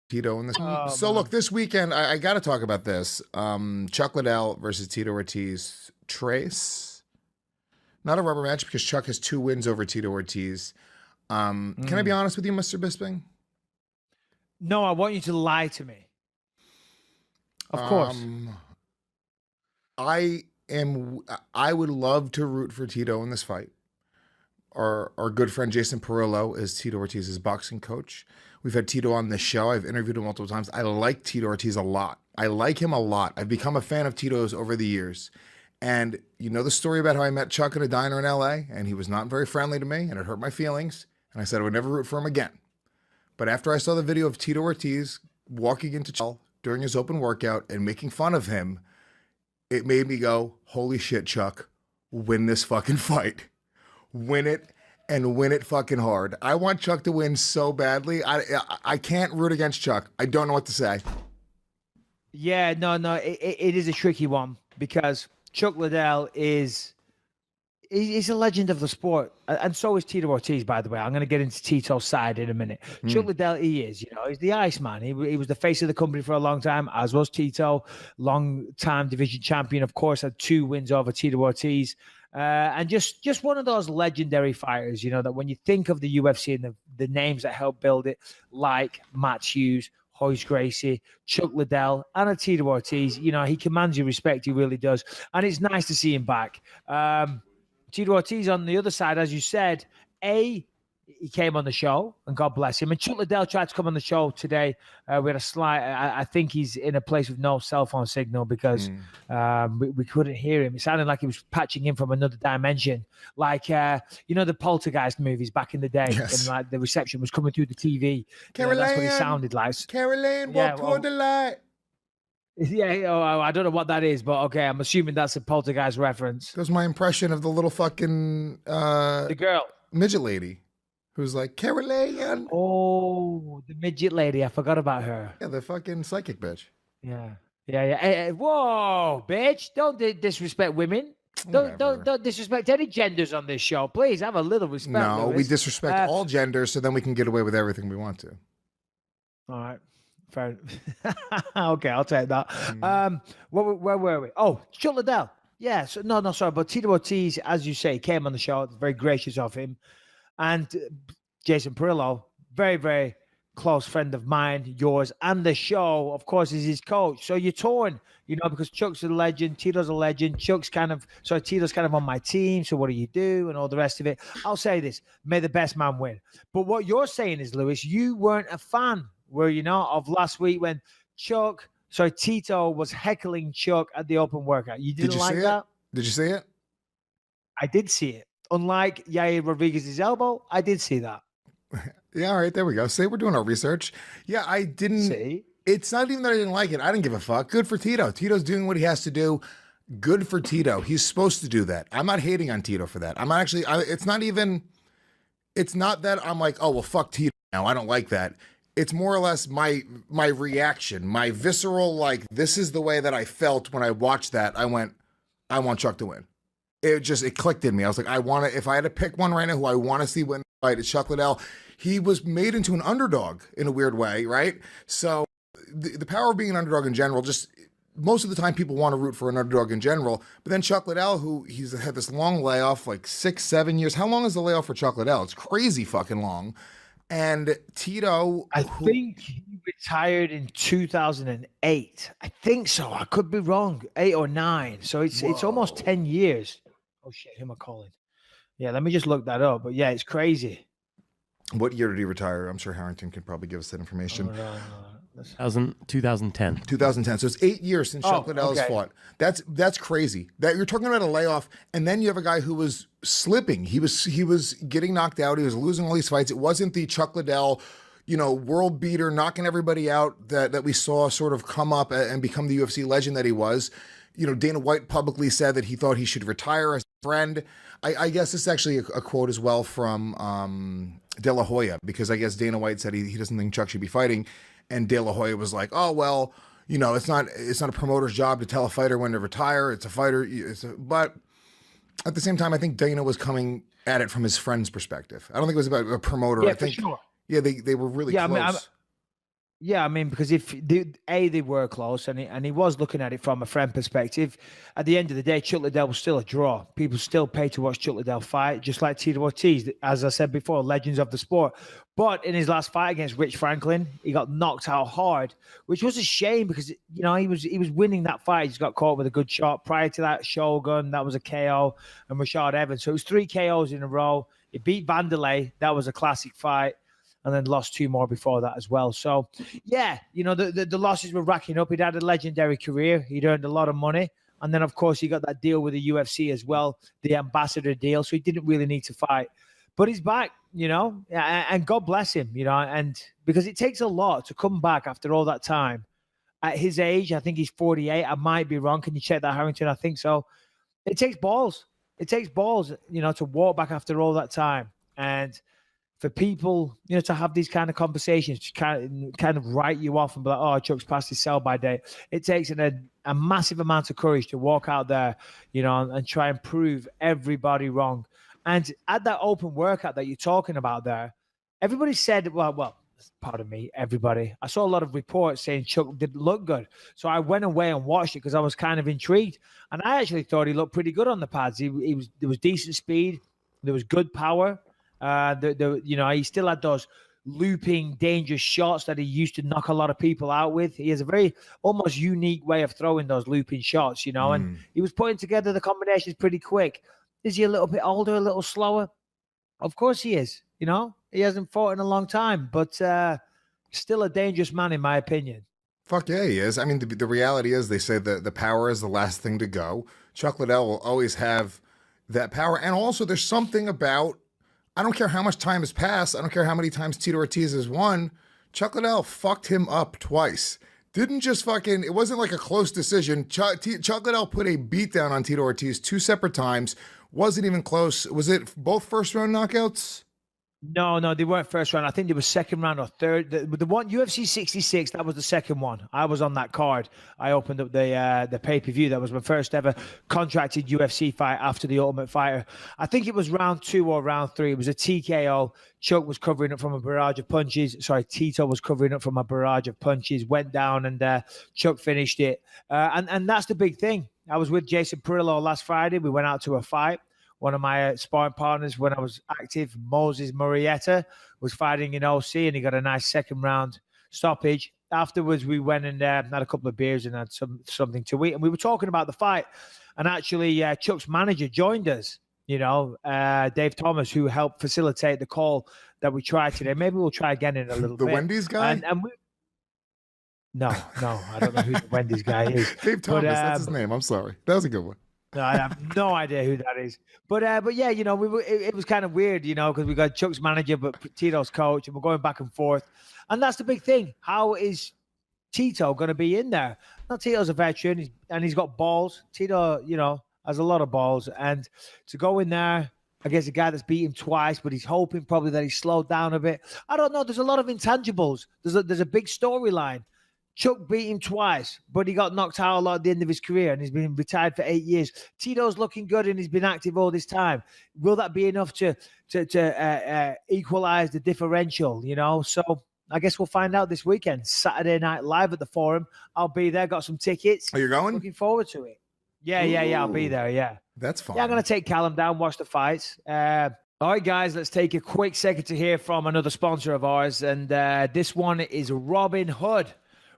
Tito in this. Oh, So man. look, this weekend I got to talk about this. Chuck Liddell versus Tito Ortiz. Trace, not a rubber match because Chuck has 2 wins over Tito Ortiz. Can I be honest with you, Mr. Bisping? No, I want you to lie to me. Of course. I am. I would love to root for Tito in this fight. Our good friend Jason Perillo is Tito Ortiz's boxing coach. We've had Tito on this show. I've interviewed him multiple times. I like Tito Ortiz a lot. I like him a lot. I've become a fan of Tito's over the years. And you know the story about how I met Chuck at a diner in LA and he was not very friendly to me and it hurt my feelings. And I said I would never root for him again. But after I saw the video of Tito Ortiz walking into Chuck during his open workout and making fun of him, it made me go, holy shit, Chuck, win this fucking fight. Win it and win it fucking hard. I want Chuck to win so badly. I can't root against Chuck. I don't know what to say. Yeah, no, it is a tricky one because Chuck Liddell he's a legend of the sport, and so is Tito Ortiz. By the way, I'm going to get into Tito's side in a minute. Chuck Liddell, he's the Iceman. He was the face of the company for a long time, as was Tito, long-time division champion. Of course, had 2 wins over Tito Ortiz. And just one of those legendary fighters, that when you think of the UFC and the names that helped build it, like Matt Hughes, Hoyce Gracie, Chuck Liddell, and a Tito Ortiz, he commands your respect. He really does. And it's nice to see him back. Tito Ortiz on the other side, as you said, he came on the show, and God bless him. And Chuck Liddell tried to come on the show today. We had a slight, I think he's in a place with no cell phone signal because we couldn't hear him. It sounded like he was patching in from another dimension, like, the Poltergeist movies back in the day. Yes. And like the reception was coming through the TV. Caroline, that's what it sounded like. Caroline, walk toward the light. Yeah, I don't know what that is, but okay, I'm assuming that's a Poltergeist reference. That was my impression of the little fucking the girl. midget lady who's like, Caroline. Oh, the midget lady. I forgot about her. Yeah, the fucking psychic bitch. Yeah. Hey, whoa, bitch. Don't disrespect women. Don't disrespect any genders on this show. Please have a little respect. No, Lewis. we disrespect all genders so then we can get away with everything we want to. All right. Fair. Okay, I'll take that. Where were we? Oh, Chuck Liddell. Yeah. So no, sorry. But Tito Ortiz, as you say, came on the show. It's very gracious of him. And Jason Perillo, very, very close friend of mine, yours, and the show, of course, is his coach. So you're torn, because Chuck's a legend, Tito's a legend. Tito's kind of on my team. So what do you do? And all the rest of it. I'll say this: may the best man win. But what you're saying is, Lewis, you weren't a fan, were you not, of last week when Tito was heckling Chuck at the open workout? You didn't like that? Did you see it? I did see it. Unlike Yair Rodriguez's elbow, I did see that. Yeah, all right, there we go. See, we're doing our research. Yeah, I didn't. See? It's not even that I didn't like it. I didn't give a fuck. Good for Tito. Tito's doing what he has to do. Good for Tito. He's supposed to do that. I'm not hating on Tito for that. I'm not actually, it's not that I'm like, oh, well, fuck Tito now. I don't like that. It's more or less my reaction, my visceral, like, this is the way that I felt when I watched that. I went, I want Chuck to win. It clicked in me. I was like, if I had to pick one right now who I want to see win the fight, it's Chuck Liddell. He was made into an underdog in a weird way, right? So the power of being an underdog in general, just most of the time people want to root for an underdog in general. But then Chuck Liddell, who he's had this long layoff, like 6-7 years. How long is the layoff for Chuck Liddell? It's crazy fucking long. And Tito, I think he retired in 2008. I think so. I could be wrong. 8 or 9. So it's almost 10 years. Oh shit, who am I calling? Yeah, let me just look that up. But yeah, it's crazy. What year did he retire? I'm sure Harrington can probably give us that information. 2010. 2010. So it's 8 years since Chuck Liddell has fought. That's crazy. That you're talking about a layoff, and then you have a guy who was slipping. He was getting knocked out. He was losing all these fights. It wasn't the Chuck Liddell, world beater, knocking everybody out that we saw sort of come up and become the UFC legend that he was. Dana White publicly said that he thought he should retire as a friend. I guess this is actually a quote as well from De La Hoya, because I guess Dana White said he doesn't think Chuck should be fighting. And De La Hoya was like, oh, well, it's not a promoter's job to tell a fighter when to retire. It's a fighter. But at the same time, I think Dana was coming at it from his friend's perspective. I don't think it was about a promoter. Yeah, I think, for sure. Yeah, they were really close. Yeah, I mean, because if they were close, and he was looking at it from a friend perspective. At the end of the day, Chuck Liddell was still a draw. People still pay to watch Chuck Liddell fight, just like Tito Ortiz, as I said before, legends of the sport. But in his last fight against Rich Franklin, he got knocked out hard, which was a shame because he was winning that fight. He just got caught with a good shot. Prior to that, Shogun, that was a KO, and Rashad Evans. So it was 3 KOs in a row. He beat Vanderlei. That was a classic fight, and then lost 2 more before that as well. So, yeah, the losses were racking up. He'd had a legendary career. He'd earned a lot of money. And then, of course, he got that deal with the UFC as well, the ambassador deal. So he didn't really need to fight. But he's back, and God bless him, and because it takes a lot to come back after all that time. At his age, I think he's 48. I might be wrong. Can you check that, Harrington? I think so. It takes balls. It takes balls, to walk back after all that time. And for people, to have these kind of conversations, to kind of write you off and be like, oh, Chuck's past his sell-by date. It takes a massive amount of courage to walk out there, and try and prove everybody wrong. And at that open workout that you're talking about there, everybody said, well, pardon me, everybody. I saw a lot of reports saying Chuck didn't look good. So I went away and watched it because I was kind of intrigued. And I actually thought he looked pretty good on the pads. There was decent speed. There was good power. He still had those looping, dangerous shots that he used to knock a lot of people out with. He has a very almost unique way of throwing those looping shots, and he was putting together the combinations pretty quick. Is he a little bit older, a little slower? Of course he is. He hasn't fought in a long time, but still a dangerous man, in my opinion. Fuck yeah, he is. I mean, the reality is they say that the power is the last thing to go. Chuck Liddell will always have that power. And also there's something about, I don't care how much time has passed. I don't care how many times Tito Ortiz has won. Chuck Liddell fucked him up twice. Didn't just fucking, it wasn't like a close decision. Chuck Liddell put a beat down on Tito Ortiz 2 separate times. Wasn't even close. Was it both first round knockouts? No, they weren't first round. I think it was second round or third. The one UFC 66, that was the second one. I was on that card. I opened up the pay-per-view. That was my first ever contracted UFC fight after the Ultimate Fighter. I think it was round 2 or round 3. It was a TKO. Chuck was covering up from a barrage of punches. Sorry, Tito was covering up from a barrage of punches. Went down and Chuck finished it. And that's the big thing. I was with Jason Perillo last Friday. We went out to a fight. One of my sparring partners when I was active, Moses Murrieta, was fighting in OC, and he got a nice second round stoppage. Afterwards, we went and had a couple of beers and had something to eat. And we were talking about the fight. And actually, Chuck's manager joined us, Dave Thomas, who helped facilitate the call that we tried today. Maybe we'll try again in a little bit. The Wendy's guy? No, I don't know who the Wendy's guy is. Dave Thomas, that's his name. I'm sorry. That was a good one. No, I have no idea who that is. But yeah, it was kind of weird, because we got Chuck's manager, but Tito's coach, and we're going back and forth. And that's the big thing. How is Tito going to be in there? Now, Tito's a veteran, and he's got balls. Tito, has a lot of balls. And to go in there against a guy that's beat him twice, but he's hoping probably that he slowed down a bit. I don't know. There's a lot of intangibles. There's a big storyline. Chuck beat him twice, but he got knocked out a lot at the end of his career, and he's been retired for 8 years. Tito's looking good, and he's been active all this time. Will that be enough to equalize the differential? So I guess we'll find out this weekend. Saturday night live at the Forum. I'll be there. Got some tickets. Are you going? Looking forward to it. Yeah. I'll be there. Yeah, that's fun. Yeah, I'm gonna take Callum down, watch the fights. All right, guys, let's take a quick second to hear from another sponsor of ours, and this one is Robinhood.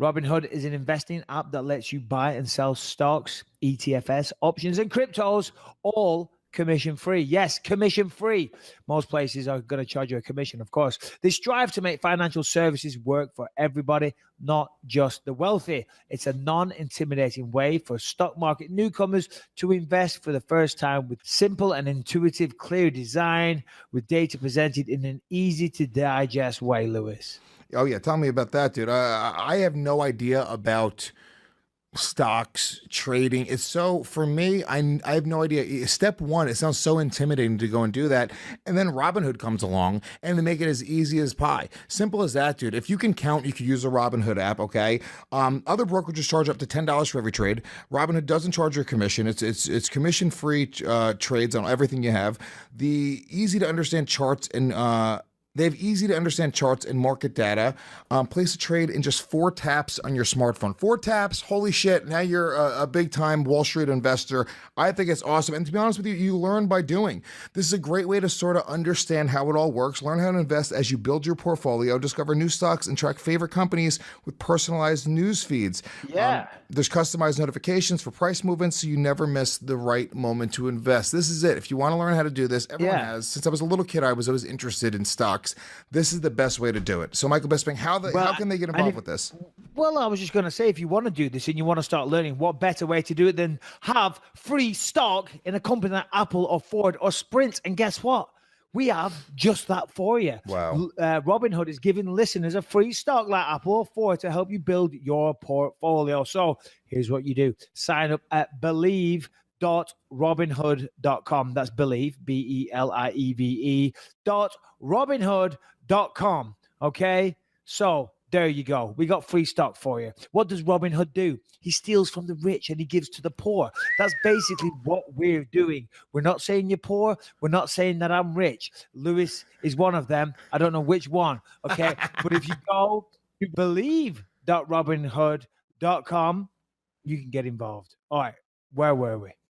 Robinhood is an investing app that lets you buy and sell stocks, ETFs, options, and cryptos, all commission-free. Yes, commission-free. Most places are going to charge you a commission, of course. They strive to make financial services work for everybody, not just the wealthy. It's a non-intimidating way for stock market newcomers to invest for the first time with simple and intuitive, clear design, with data presented in an easy-to-digest way, Lewis. Oh, yeah. Tell me about that, dude. I have no idea about stocks, trading. It's so, for me, I have no idea. Step one, it sounds so intimidating to go and do that. And then Robinhood comes along and they make it as easy as pie. Simple as that, dude. If you can count, you can use the Robinhood app, okay? Other brokerages charge up to $10 for every trade. Robinhood doesn't charge your commission. It's commission-free trades on everything you have. The easy to understand charts and They have easy to understand charts and market data. Place a trade in just 4 taps on your smartphone. 4 taps, holy shit, now you're a big time Wall Street investor. I think it's awesome. And to be honest with you, you learn by doing. This is a great way to sort of understand how it all works, learn how to invest as you build your portfolio, discover new stocks, and track favorite companies with personalized news feeds. Yeah. There's customized notifications for price movements so you never miss the right moment to invest. This is it. If you want to learn how to do this, everyone has. Since I was a little kid, I was always interested in stocks. This is the best way to do it. So, Michael Bisping, how can they get involved with this? Well, I was just going to say, if you want to do this and you want to start learning, what better way to do it than have free stock in a company like Apple or Ford or Sprint? And guess what? We have just that for you. Wow. Robinhood is giving listeners a free stock like Apple or Ford to help you build your portfolio. So here's what you do. Sign up at believe.robinhood.com. That's believe, BELIEVE.robinhood.com. Okay? So there you go. We got free stock for you. What does Robinhood do? He steals from the rich and he gives to the poor. That's basically what we're doing. We're not saying you're poor. We're not saying that I'm rich. Lewis is one of them. I don't know which one. Okay? But if you go to believe.robinhood.com, you can get involved. All right. Where were we?